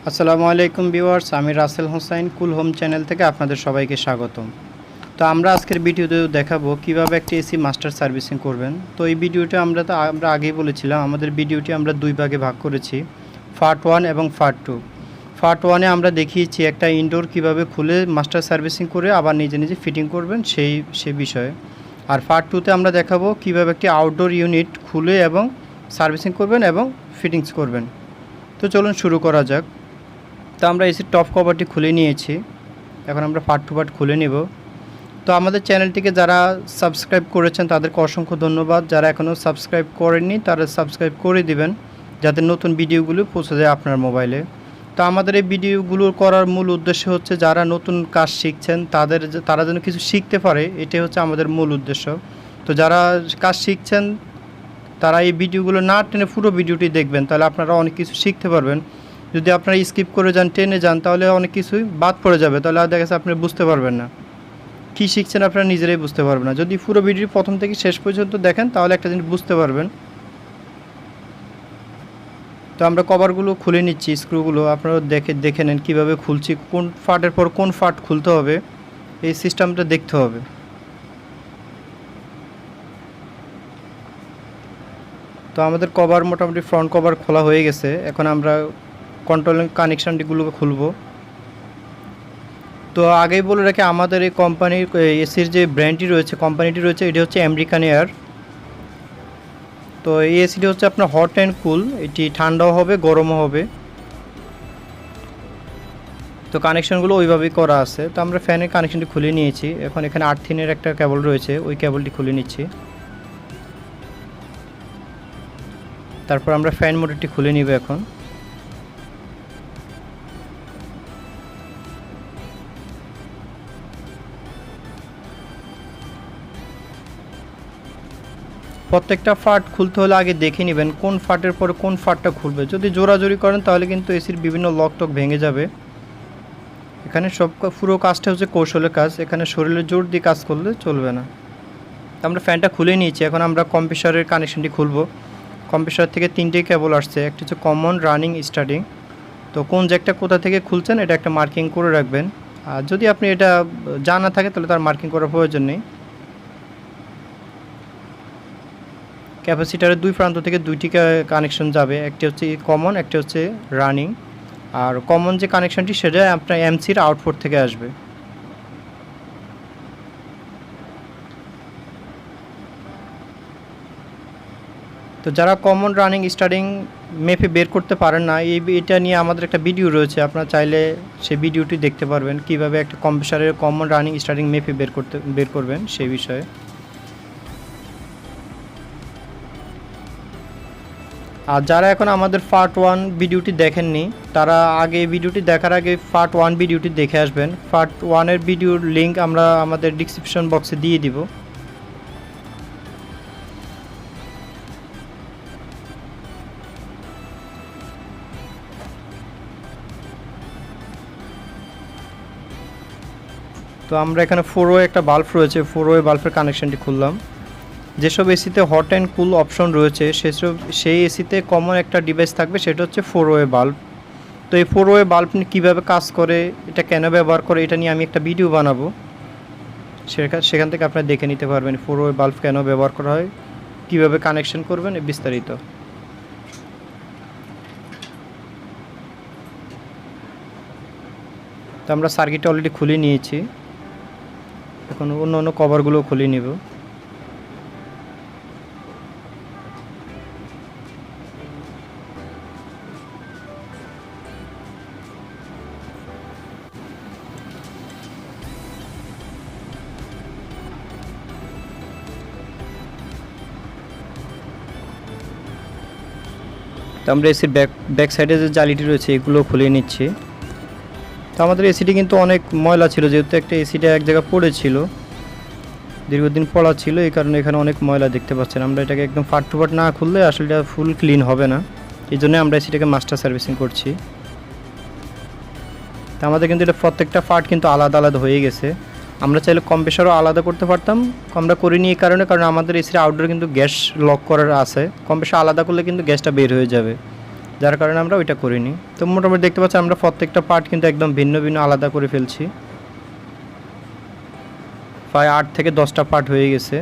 আসসালামু আলাইকুম ভিউয়ার্স, আমি রাসেল হোসাইন কুল হোম চ্যানেল থেকে আপনাদের সবাইকে স্বাগতম। তো আমরা আজকের ভিডিওতে দেখাবো কিভাবে একটি এসি মাস্টার সার্ভিসিং করবেন। তো এই ভিডিওটা আমরা আগেই বলেছিলাম, আমাদের ভিডিওটি আমরা দুই ভাগে ভাগ করেছি, পার্ট 1 এবং পার্ট 2। পার্ট 1-এ আমরা দেখিয়েছি একটা ইনডোর কিভাবে খুলে মাস্টার সার্ভিসিং করে আবার নিজে নিজে ফিটিং করবেন সেই বিষয়ে। আর পার্ট 2-তে আমরা দেখাবো কিভাবে একটি আউটডোর ইউনিট খুলে এবং সার্ভিসিং করবেন এবং ফিটিংস করবেন। তো চলুন শুরু করা যাক। তো আমরা এসির টপ কভারটি খুলে নিয়েছি, এখন আমরা পার্ট টু পার্ট খুলে নেব। তো আমাদের চ্যানেলটিকে যারা সাবস্ক্রাইব করেছেন তাদেরকে অসংখ্য ধন্যবাদ। যারা এখনও সাবস্ক্রাইব করেননি তারা সাবস্ক্রাইব করে দিবেন, যাতে নতুন ভিডিওগুলো পৌঁছে যায় আপনার মোবাইলে। তো আমাদের এই ভিডিওগুলো করার মূল উদ্দেশ্য হচ্ছে যারা নতুন কাজ শিখছেন তারা যেন কিছু শিখতে পারে, এটাই হচ্ছে আমাদের মূল উদ্দেশ্য। তো যারা কাজ শিখছেন তারা এই ভিডিওগুলো না টেনে পুরো ভিডিওটি দেখবেন, তাহলে আপনারা অনেক কিছু শিখতে পারবেন। যদি আপনারা স্কিপ করে যান, টেনে যান, তাহলে অনেক কিছুই বাদ পড়ে যাবে, তাহলে আর দেখা যাচ্ছে আপনি বুঝতে পারবেন না কী শিখছেন, আপনারা নিজেরাই বুঝতে পারবেন না। যদি পুরো ভিডিও প্রথম থেকে শেষ পর্যন্ত দেখেন তাহলে একটা জিনিস বুঝতে পারবেন। তো আমরা কভারগুলো খুলে নিচ্ছি, স্ক্রুগুলো আপনারা দেখে নেন কীভাবে খুলছি, কোন ফাটের পর কোন ফাট খুলতে হবে, এই সিস্টেমটা দেখতে হবে। তো আমাদের কভার মোটামুটি ফ্রন্ট কভার খোলা হয়ে গেছে, এখন আমরা কন্ট্রোলিং কানেকশানটিগুলো খুলব। তো আগেই বলে রাখি, আমাদের এই কোম্পানির এসির যে ব্র্যান্ডটি রয়েছে, কোম্পানিটি রয়েছে, এটি হচ্ছে আমেরিকান এয়ার। তো এই এসিটি হচ্ছে আপনার হট অ্যান্ড কুল, এটি ঠান্ডাও হবে গরমও হবে। তো কানেকশানগুলো ওইভাবেই করা আছে। তো আমরা ফ্যানের কানেকশানটি খুলে নিয়েছি, এখন এখানে আর্থিনের একটা কেবল রয়েছে, ওই কেবলটি খুলে নিচ্ছি। তারপর আমরা ফ্যান মোটরটি খুলে নিব এখন। প্রত্যেকটা ফাট খুলতে হলে আগে দেখে নেবেন কোন ফাটের পরে কোন ফাটটা খুলবে। যদি জোরাজোরি করেন তাহলে কিন্তু এসির বিভিন্ন লক টক ভেঙে যাবে। এখানে পুরো কাজটা হচ্ছে কৌশলের কাজ, এখানে শরীরের জোর দিয়ে কাজ করলে চলবে না। আমরা ফ্যানটা খুলে নিয়েছি, এখন আমরা কম্প্রেসারের কানেকশনটি খুলব। কম্প্রেসার থেকে তিনটে কেবল আসছে, একটা হচ্ছে কমন, রানিং, স্টার্টিং। তো কোন জ্যাকটা কোথা থেকে খুলছেন এটা একটা মার্কিং করে রাখবেন। আর যদি আপনি এটা জানা থাকে তাহলে তার মার্কিং করার প্রয়োজন নেই। ক্যাপাসিটারের দুই প্রান্ত থেকে দুইটি কানেকশন যাবে, একটি হচ্ছে কমন, একটি হচ্ছে রানিং। আর কমন যে কানেকশনটি সেটা আপনার এমসির আউটপুট থেকে আসবে। তো যারা কমন, রানিং, স্টার্টিং মেপে বের করতে পারেন না, এটা নিয়ে আমাদের একটা ভিডিও রয়েছে, আপনারা চাইলে সেই ভিডিওটি দেখতে পারবেন কিভাবে একটা কম্প্রেসারের কমন, রানিং, স্টার্টিং মেপে বের করবেন সেই বিষয়ে। আর যারা এখন আমাদের পার্ট 1 ভিডিওটি দেখেননি, তারা আগে ভিডিওটি দেখার আগে পার্ট 1 ভিডিওটি দেখে আসবেন। পার্ট 1-এর ভিডিওর লিঙ্ক আমরা আমাদের ডিসক্রিপশন বক্সে দিয়ে দিব। তো আমরা এখানে 4-ওয়ে একটা বাল্ব রয়েছে, 4-ওয়ে বাল্বের কানেকশানটি খুললাম। যেসব এসিতে হট অ্যান্ড কুল অপশন রয়েছে সেই এসিতে কমন একটা ডিভাইস থাকবে, সেটা হচ্ছে 4-ওয়ে বাল্ব। তো এই 4-ওয়ে বাল্ব কীভাবে কাজ করে, এটা কেন ব্যবহার করে, এটা নিয়ে আমি একটা ভিডিও বানাবো, সেখান থেকে আপনারা দেখে নিতে পারবেন 4-ওয়ে বাল্ব কেন ব্যবহার করা হয়, কীভাবে কানেকশন করবেন, বিস্তারিত। তো আমরা সার্কিটটা অলরেডি খুলে নিয়েছি, এখন অন্য কভারগুলো খুলে নিব। তো আমরা এসির ব্যাক সাইডে যে জালিটি রয়েছে এগুলো খুলে নিচ্ছি। তো আমাদের এসিটি কিন্তু অনেক ময়লা ছিল, যেহেতু একটা এসিটা এক জায়গায় পড়েছিল, দীর্ঘদিন পড়া ছিল, এই কারণে এখানে অনেক ময়লা দেখতে পাচ্ছেন। আমরা এটাকে একদম ফাট টু ফাট না খুললে আসলে এটা ফুল ক্লিন হবে না, এই জন্য আমরা এসিটাকে মাস্টার সার্ভিসিং করছি। তো আমাদের কিন্তু এটা প্রত্যেকটা পার্ট কিন্তু আলাদা আলাদা হয়ে গেছে। আমরা চাইলে কম্প্রেসারও আলাদা করতে পারতাম, আমরা করিনি এই কারণে, কারণ আমাদের এসির আউটডোরে কিন্তু গ্যাস লক করার আছে। কম্প্রেসার আলাদা করলে কিন্তু গ্যাসটা বের হয়ে যাবে, যার কারণে আমরা ওইটা করিনি। তো মোটামুটি দেখতে পাচ্ছি আমরা প্রত্যেকটা পার্ট কিন্তু একদম ভিন্ন ভিন্ন আলাদা করে ফেলছি। প্রায় 8 থেকে 10টা পার্ট হয়ে গেছে।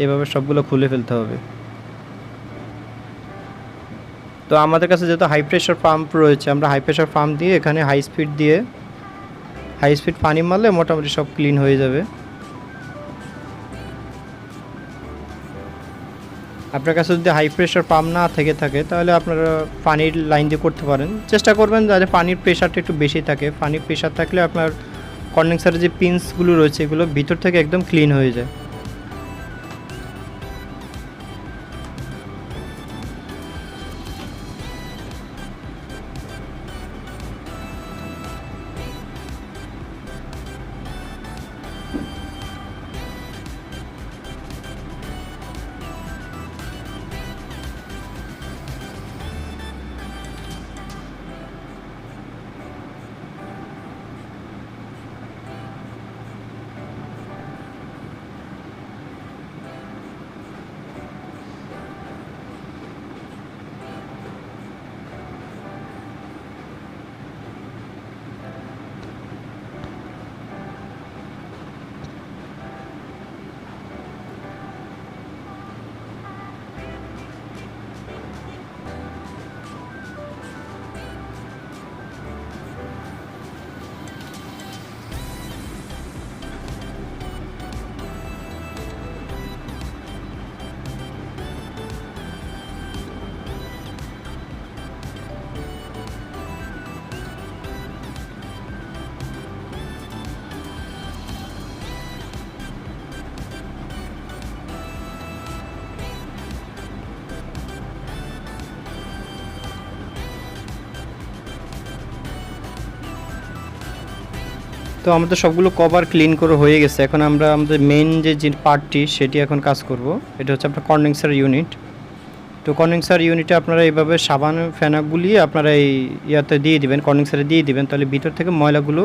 এভাবে সবগুলো খুলে ফেলতে হবে। তো আমাদের কাছে যেহেতু হাই প্রেশার পাম্প রয়েছে, আমরা হাই প্রেশার পাম্প দিয়ে এখানে হাই স্পিড পানি মারলে মোটামুটি সব ক্লিন হয়ে যাবে। আপনার কাছে যদি হাই প্রেশার পাম্প না থেকে থাকে তাহলে আপনারা পানির লাইন দিয়ে করতে পারেন। চেষ্টা করবেন যাতে পানির প্রেশারটা একটু বেশি থাকে। পানির প্রেশার থাকলে আপনার কন্ডেন্সারের যে পিনসগুলো রয়েছে এগুলো ভিতর থেকে একদম ক্লিন হয়ে যায়। তো আমাদের সবগুলো কভার ক্লিন করে হয়ে গেছে। এখন আমরা আমাদের মেইন যে পার্টটি সেটি এখন কাজ করব। এটা হচ্ছে আপনার কন্ডেন্সার ইউনিট। তো কন্ডেন্সার ইউনিটে আপনারা এইভাবে সাবান ফেনা গুলিয়ে আপনারা এই ইয়াতে দিয়ে দিবেন, কন্ডেন্সারে দিয়ে দিবেন, তাহলে ভিতর থেকে ময়লাগুলো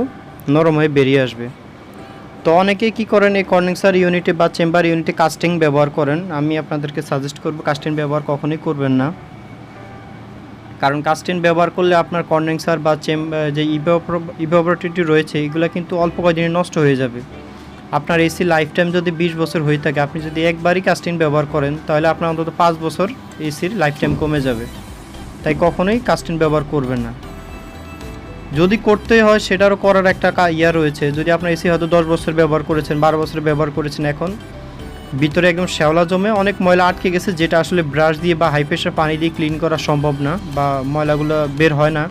নরম হয়ে বেরিয়ে আসবে। তো অনেকেই কী করেন, এই কন্ডেন্সার ইউনিটে বা চেম্বার ইউনিটে কাস্টিং ব্যবহার করেন। আমি আপনাদেরকে সাজেস্ট করব কাস্টিং ব্যবহার কখনোই করবেন না। কারণ কাস্টিন ব্যবহার করলে আপনার কন্ডেন্সার বা যে ইভাপোরেটরটি রয়েছে এগুলো কিন্তু অল্প কয়েকদিনে নষ্ট হয়ে যাবে। আপনার এসি লাইফ টাইম যদি 20 বছর হয়ে থাকে, আপনি যদি একবারই কাস্টিন ব্যবহার করেন তাহলে আপনার অন্তত 5 বছর এসির লাইফ টাইম কমে যাবে। তাই কখনোই কাস্টিন ব্যবহার করবেন না। যদি করতেই হয় সেটারও করার একটা ইয়া রয়েছে। যদি আপনার এসি হয়তো 10 বছর ব্যবহার করেছেন, 12 বছর ব্যবহার করেছেন, এখন ভিতরে একদম শ্যাওলা জমে অনেক ময়লা আটকে গেছে, যেটা আসলে ব্রাশ দিয়ে বা হাই প্রেশার পানি দিয়ে ক্লিন করা সম্ভব না বা ময়লাগুলো বের হয় না,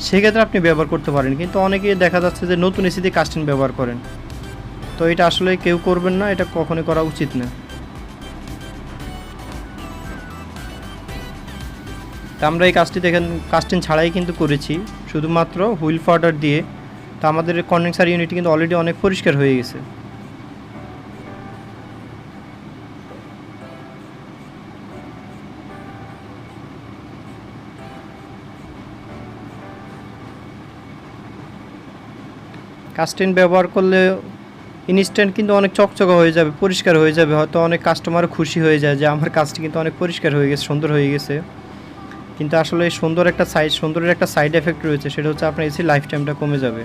সেক্ষেত্রে আপনি ব্যবহার করতে পারেন। কিন্তু অনেকেই দেখা যাচ্ছে যে নতুন এসি দিয়ে কাস্টিং ব্যবহার করেন। তো এটা আসলে কেউ করবেন না, এটা কখনোই করা উচিত না। তা আমরা এই কাজটি দেখেন কাস্টিং ছাড়াই কিন্তু করেছি, শুধুমাত্র হুইল পাউডার দিয়ে। তো আমাদের কন্ডেন্সার ইউনিট কিন্তু অলরেডি অনেক পরিষ্কার হয়ে গেছে। কাস্টিং ব্যবহার করলে ইনস্ট্যান্ট কিন্তু অনেক চকচকে হয়ে যাবে, পরিষ্কার হয়ে যাবে। হয়তো অনেক কাস্টমার খুশি হয়ে যায় যে আমার কাজটি কিন্তু অনেক পরিষ্কার হয়ে গেছে, সুন্দর হয়ে গেছে। কিন্তু আসলে সুন্দরের একটা সাইড এফেক্ট রয়েছে, সেটা হচ্ছে আপনার এসি লাইফ টাইমটা কমে যাবে।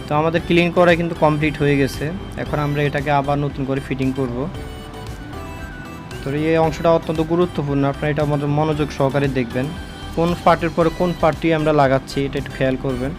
তো আমাদের ক্লিন করা কিন্তু কমপ্লিট হয়ে গেছে। এখন আমরা এটাকে আবার নতুন করে ফিটিং করব। তো এই অংশটা অত্যন্ত গুরুত্বপূর্ণ, আপনারা এটা আমাদের মনোযোগ সহকারে দেখবেন। কোন পার্টের পরে কোন পার্টটি আমরা লাগাচ্ছি এটা একটু খেয়াল করবেন।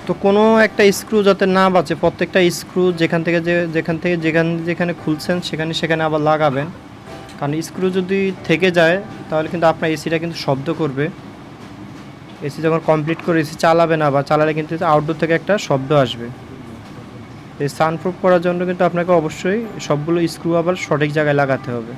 তো কোনো একটা স্ক্রু যাতে না বাঁচে, প্রত্যেকটা স্ক্রু যেখানে খুলছেন সেখানে আবার লাগাবেন। কারণ স্ক্রু যদি থেকে যায় তাহলে কিন্তু আপনার এসিটা কিন্তু শব্দ করবে। এসি যখন কমপ্লিট করে এসি চালাবে না, বা চালালে কিন্তু আউটডোর থেকে একটা শব্দ আসবে। এই সানপ্রুফ করার জন্য কিন্তু আপনাকে অবশ্যই সবগুলো স্ক্রু আবার সঠিক জায়গায় লাগাতে হবে।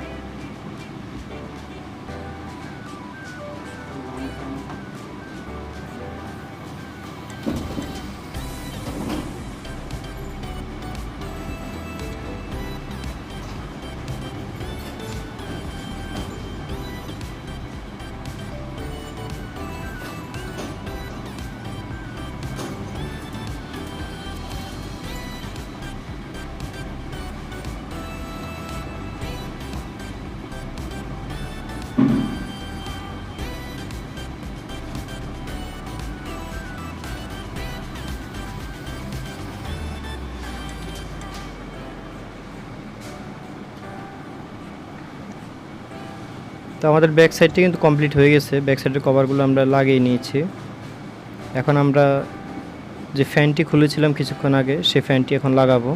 তো আমাদের ব্যাক সাইডটি কিন্তু কমপ্লিট হয়ে গেছে, ব্যাক সাইডের কভারগুলো আমরা লাগিয়ে নিয়েছি। এখন আমরা যে ফ্যানটি খুলেছিলাম কিছুক্ষণ আগে সেই ফ্যানটি এখন লাগাবো।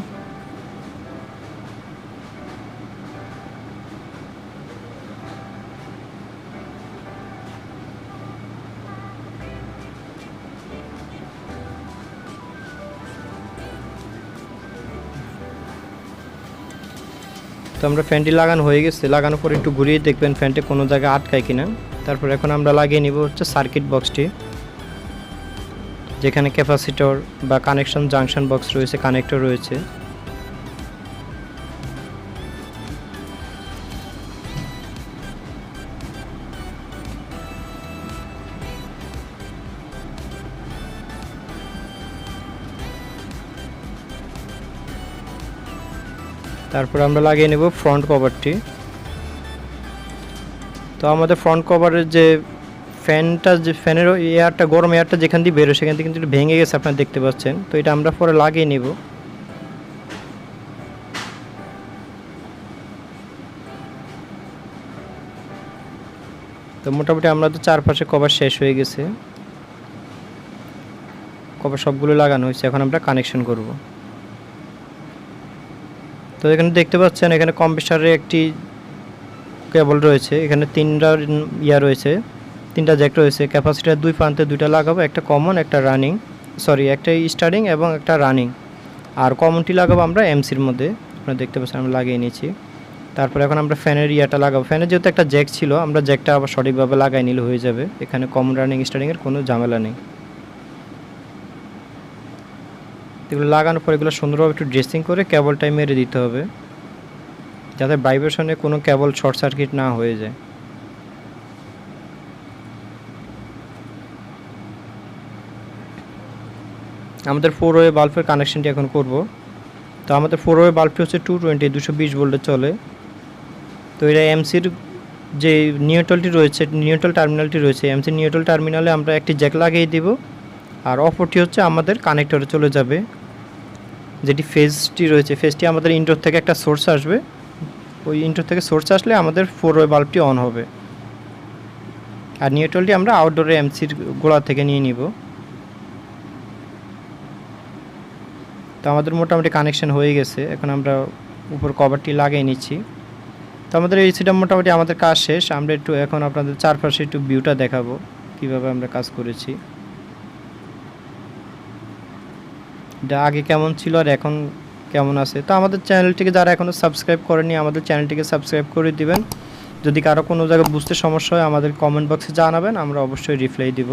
তো আমরা ফ্যানটি লাগানো হয়ে গেছে, লাগানোর পর একটু ঘুরিয়ে দেখবেন ফ্যানটি কোনো জায়গায় আটকায় কিনা। তারপর এখন আমরা লাগিয়ে নিব হচ্ছে সার্কিট বক্সটি, যেখানে ক্যাপাসিটর বা কানেকশন জাংশন বক্স রয়েছে, কানেক্টর রয়েছে। তারপর আমরা লাগিয়ে নেব ফ্রন্ট কভারটি। তো আমাদের ফ্রন্ট কভারের যে ফ্যানের এয়ারটা, গরম এয়ারটা যেখান দিয়ে বেরোয় সেখান থেকে কিন্তু একটু ভেঙে গেছে, আপনারা দেখতে পাচ্ছেন। তো এটা আমরা পরে লাগিয়ে নেব। তো মোটামুটি আমরা তো চারপাশে কভার শেষ হয়ে গেছে, কভার সবগুলো লাগানো হয়েছে। এখন আমরা কানেকশন করব। তো এখানে দেখতে পাচ্ছেন এখানে কম্প্রেসারের একটি কেবল রয়েছে, এখানে তিনটা রয়েছে, তিনটা জ্যাক রয়েছে। ক্যাপাসিটার দুই প্রান্তে দুইটা লাগাবো, একটা কমন, একটা রানিং, একটা স্টার্টিং এবং একটা রানিং। আর কমনটি লাগাবো আমরা এমসির মধ্যে, আপনারা দেখতে পাচ্ছেন আমরা লাগিয়ে নিয়েছি। তারপর এখন আমরা ফ্যানের লাগাবো। ফ্যানের যেহেতু একটা জ্যাক ছিল, আমরা জ্যাকটা আবার সঠিকভাবে লাগাই নিলে হয়ে যাবে। এখানে কমন, রানিং, স্টার্টিংয়ের কোনো ঝামেলা নেই। এগুলো লাগানোর পর এগুলো সুন্দরভাবে একটু ড্রেসিং করে কেবলটাই মেরে দিতে হবে, যাতে ভাইব্রেশনে কোনো কেবল শর্ট সার্কিট না হয়ে যায়। আমাদের 4 ওয়ে বাল্বের কানেকশনটি এখন করব। তো আমাদের 4 ওয়ে বাল্বটি হচ্ছে 220 ভোল্টে চলে। তো এটা এমসির যে নিউট্রাল টার্মিনালটি রয়েছে, এমসির নিউট্রাল টার্মিনালে আমরা একটি জ্যাক লাগিয়ে দিব, আর অপরটি হচ্ছে আমাদের কানেক্টরে চলে যাবে। যেটি ফেজটি রয়েছে, ফেজটি আমাদের ইনডোর থেকে একটা সোর্স আসবে, ওই ইনডোর থেকে সোর্স আসলে আমাদের 4 ওয়ে বাল্বটি অন হবে। আর নিউট্রালটি আমরা আউটডোরে এমসির গোড়া থেকে নিয়ে নিব। তো আমাদের মোটামুটি কানেকশন হয়ে গেছে, এখন আমরা উপর কভারটি লাগিয়ে নিচ্ছি। তো আমাদের এসিটা মোটামুটি আমাদের কাজ শেষ। আমরা একটু এখন আপনাদের চারপাশে একটু ভিউটা দেখাবো কিভাবে আমরা কাজ করেছি। এটা আগে কেমন ছিল আর এখন কেমন আছে। তো আমাদের চ্যানেলটিকে যারা এখনও সাবস্ক্রাইব করেনি, আমাদের চ্যানেলটিকে সাবস্ক্রাইব করে দিবেন। যদি কারো কোনো জায়গায় বুঝতে সমস্যা হয় আমাদের কমেন্ট বক্সে জানাবেন, আমরা অবশ্যই রিপ্লাই দিব।